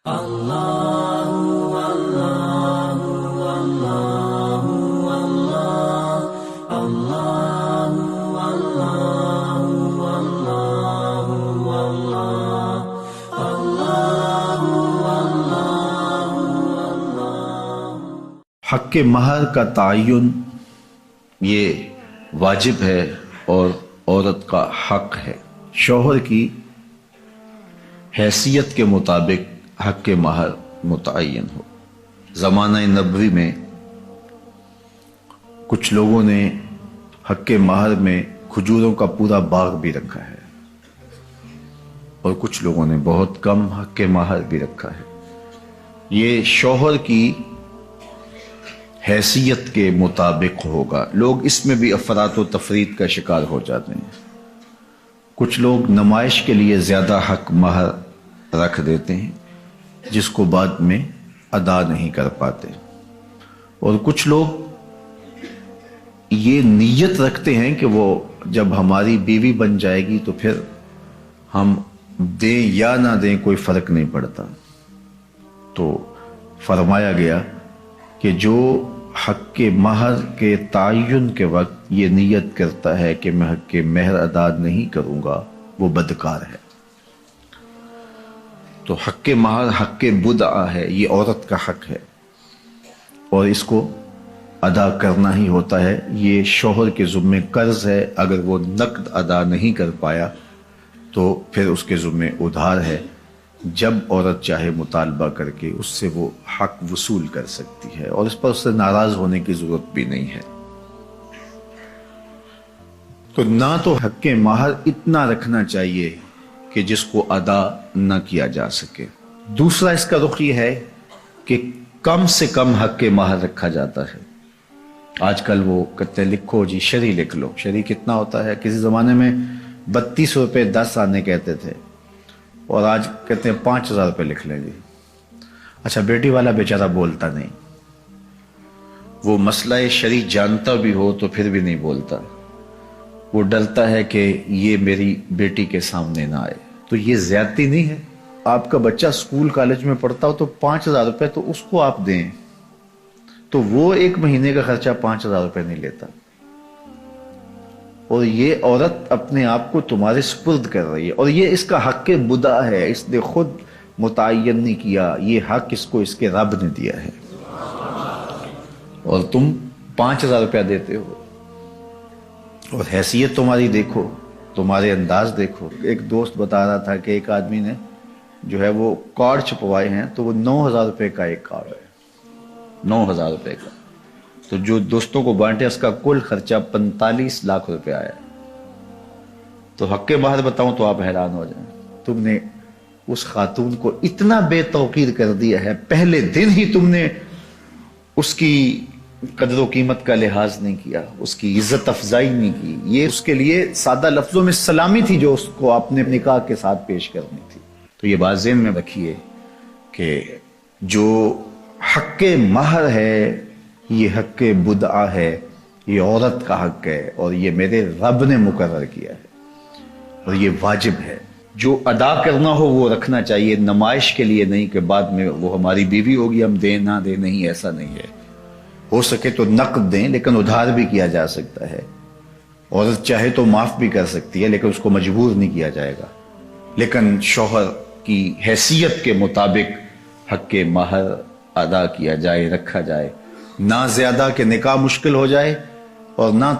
حق مہر کا تعین یہ واجب ہے اور عورت کا حق ہے۔ شوہر کی حیثیت کے مطابق حق مہر متعین ہو۔ زمانہ نبوی میں کچھ لوگوں نے حق مہر میں کھجوروں کا پورا باغ بھی رکھا ہے اور کچھ لوگوں نے بہت کم حق مہر بھی رکھا ہے۔ یہ شوہر کی حیثیت کے مطابق ہوگا۔ لوگ اس میں بھی افراط و تفریط کا شکار ہو جاتے ہیں۔ کچھ لوگ نمائش کے لیے زیادہ حق مہر رکھ دیتے ہیں جس کو بعد میں ادا نہیں کر پاتے، اور کچھ لوگ یہ نیت رکھتے ہیں کہ وہ جب ہماری بیوی بن جائے گی تو پھر ہم دیں یا نہ دیں کوئی فرق نہیں پڑتا۔ تو فرمایا گیا کہ جو حق مہر کے تعین کے وقت یہ نیت کرتا ہے کہ میں حق مہر ادا نہیں کروں گا وہ بدکار ہے۔ تو حق مہر حق بدعہ ہے، یہ عورت کا حق ہے اور اس کو ادا کرنا ہی ہوتا ہے۔ یہ شوہر کے ذمہ قرض ہے، اگر وہ نقد ادا نہیں کر پایا تو پھر اس کے ذمہ ادھار ہے۔ جب عورت چاہے مطالبہ کر کے اس سے وہ حق وصول کر سکتی ہے اور اس پر اس سے ناراض ہونے کی ضرورت بھی نہیں ہے۔ تو نہ تو حق مہر اتنا رکھنا چاہیے کہ جس کو ادا نہ کیا جا سکے۔ دوسرا اس کا رخ یہ ہے کہ کم سے کم حق مہر رکھا جاتا ہے۔ آج کل وہ کہتے لکھو جی شرعی لکھ لو۔ شرعی کتنا ہوتا ہے؟ کسی زمانے میں 32 روپے 10 آنے کہتے تھے اور آج کہتے ہیں 5000 روپے لکھ لیں گے۔ اچھا بیٹی والا بیچارہ بولتا نہیں، وہ مسئلہ شرعی جانتا بھی ہو تو پھر بھی نہیں بولتا، وہ ڈرتا ہے کہ یہ میری بیٹی کے سامنے نہ آئے۔ تو یہ زیادتی نہیں ہے؟ آپ کا بچہ اسکول کالج میں پڑھتا ہو تو 5000 روپے تو اس کو آپ دیں، تو وہ ایک مہینے کا خرچہ 5000 روپے نہیں لیتا، اور یہ عورت اپنے آپ کو تمہارے سپرد کر رہی ہے، اور یہ اس کا حق بدعہ ہے، اس نے خود متعین نہیں کیا، یہ حق اس کو اس کے رب نے دیا ہے، اور تم 5000 روپیہ دیتے ہو۔ اور حیثیت تمہاری دیکھو، تمہارے انداز دیکھو۔ ایک دوست بتا رہا تھا کہ ایک آدمی نے جو ہے وہ کارڈ چھپوائے ہیں تو وہ 9000 روپے کا ایک کارڈ ہے، 9000 روپے کا، تو جو دوستوں کو بانٹے اس کا کل خرچہ 45 لاکھ روپے آیا۔ تو حق مہر بتاؤں تو آپ حیران ہو جائیں، تم نے اس خاتون کو اتنا بے توقیر کر دیا ہے، پہلے دن ہی تم نے اس کی قدر و قیمت کا لحاظ نہیں کیا، اس کی عزت افزائی نہیں کی۔ یہ اس کے لیے سادہ لفظوں میں سلامی تھی جو اس کو آپ نے نکاح کے ساتھ پیش کرنی تھی۔ تو یہ بات ذہن میں رکھیے کہ جو حق مہر ہے یہ حق بدعہ ہے، یہ عورت کا حق ہے اور یہ میرے رب نے مقرر کیا ہے اور یہ واجب ہے۔ جو ادا کرنا ہو وہ رکھنا چاہیے، نمائش کے لیے نہیں کہ بعد میں وہ ہماری بیوی ہوگی ہم دیں نہ دیں، نہیں، ایسا نہیں ہے۔ ہو سکے تو نقد دیں لیکن ادھار بھی کیا جا سکتا ہے، عورت چاہے تو معاف بھی کر سکتی ہے لیکن اس کو مجبور نہیں کیا جائے گا۔ لیکن شوہر کی حیثیت کے مطابق حق مہر ادا کیا جائے، رکھا جائے، نہ زیادہ کہ نکاح مشکل ہو جائے اور نہ